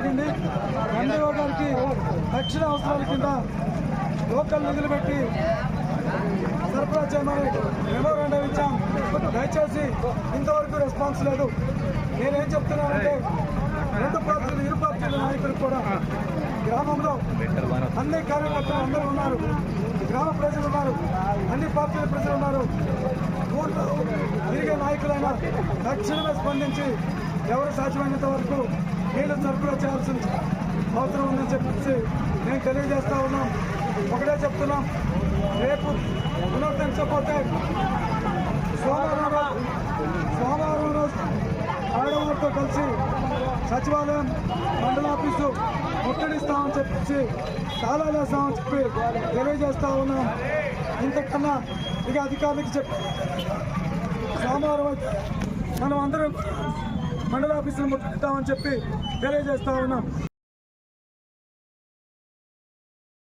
జరిగింది. ఎండీఓ గారికి తక్షణ అవసరాల కింద లోకల్ నిధులు పెట్టి సరఫరా చేయమని మెమోరాండం ఇచ్చాం. దయచేసి ఇంతవరకు రెస్పాన్స్ లేదు. నేనేం చెప్తున్నానంటే ఇరు పార్టీల నాయకులు కూడా గ్రామంలో అన్ని కార్యకర్తలు అందరూ ఉన్నారు, గ్రామ ప్రజలు ఉన్నారు, అన్ని పార్టీల ప్రజలు ఉన్నారు. ఊళ్ళో తిరిగే నాయకులైనా తక్షణమే స్పందించి ఎవరు సాధ్యమైనంత వరకు నీళ్లు సరఫరా చేయాల్సిన అవసరం ఉందని చెప్పేసి నేను తెలియజేస్తా ఉన్నాం. ఒకటే చెప్తున్నాం, రేపు పునరుద్ధరించకపోతే సోమవారం రోజు ఆడవారితో కలిసి సచివాలయం మండలాఫీసు ముట్టడిస్తామని చెప్పి తాళాలేస్తామని చెప్పి తెలియజేస్తా ఉన్నాం. ఇంతకన్నా ఇక అధికారులకు చెప్పి సోమవారం మనం అందరం మండలాఫీసును ముట్టడిస్తామని చెప్పి తెలియజేస్తా ఉన్నాం.